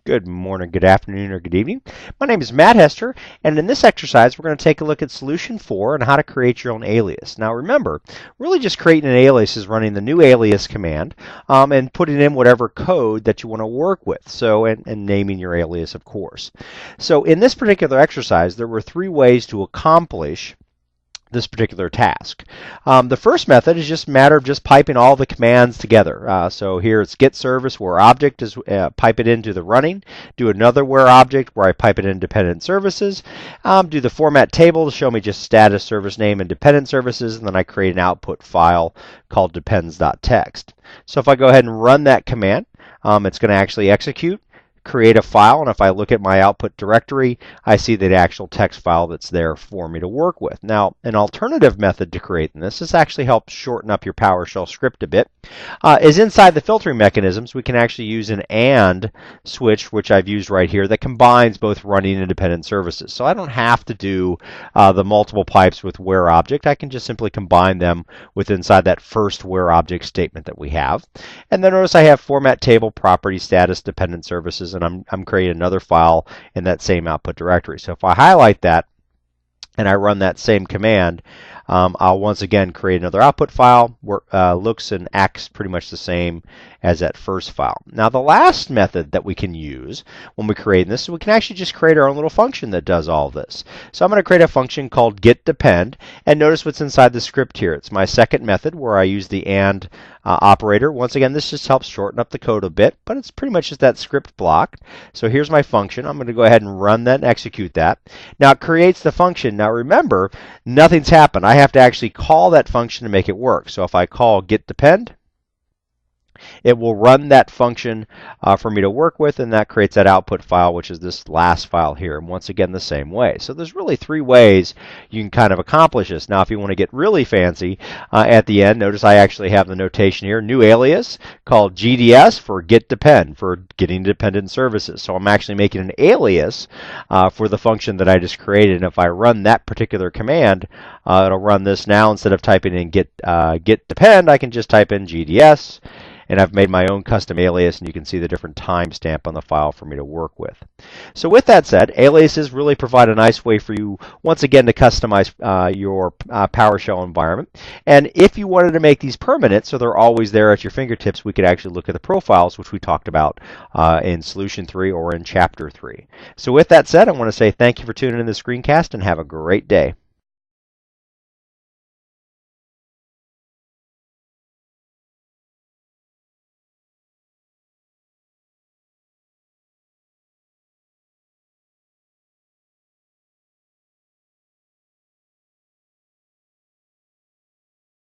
Good morning, good afternoon, or good evening. My name is Matt Hester, and in this exercise, we're going to take a look at solution 4 and how to create your own alias. Now, remember, really just creating an alias is running the new alias command and putting in whatever code that you want to work with. And naming your alias, of course. So, in this particular exercise, there were three ways to accomplish this particular task. The first method is just a matter of just piping all the commands together. So here it's get service where object is pipe it into the running. Do another where object where I pipe it in dependent services. Do the format table to show me just status, service name, and dependent services, and then I create an output file called depends.txt. So if I go ahead and run that command, it's going to actually execute, create a file, and if I look at my output directory, I see the actual text file that's there for me to work with. Now, an alternative method to creating this actually helps shorten up your PowerShell script a bit, is inside the filtering mechanisms, we can actually use an AND switch, which I've used right here, that combines both running and dependent services. So I don't have to do the multiple pipes with where object. I can just simply combine them with inside that first where object statement that we have. And then notice I have format table, property, status, dependent services, and I'm creating another file in that same output directory. So if I highlight that and I run that same command, I'll once again create another output file where looks and acts pretty much the same as that first file. Now the last method that we can use when we create this, we can actually just create our own little function that does all of this. So I'm going to create a function called getDepend, and notice what's inside the script here. It's my second method where I use the AND operator. Once again, this just helps shorten up the code a bit, but it's pretty much just that script block. So here's my function. I'm going to go ahead and run that and execute that. Now it creates the function. Now remember, nothing's happened. I have to actually call that function to make it work. So if I call getDepend, it will run that function for me to work with, and that creates that output file, which is this last file here. And once again, the same way. So there's really three ways you can kind of accomplish this. Now, if you want to get really fancy at the end, notice I actually have the notation here, new alias called GDS for getDepend, for getting dependent services. So I'm actually making an alias for the function that I just created. And if I run that particular command, it'll run this now. Instead of typing in getDepend, I can just type in GDS. And I've made my own custom alias, and you can see the different timestamp on the file for me to work with. So with that said, aliases really provide a nice way for you, once again, to customize your PowerShell environment. And if you wanted to make these permanent, so they're always there at your fingertips, we could actually look at the profiles, which we talked about in Solution 3 or in Chapter 3. So with that said, I want to say thank you for tuning in to the screencast, and have a great day.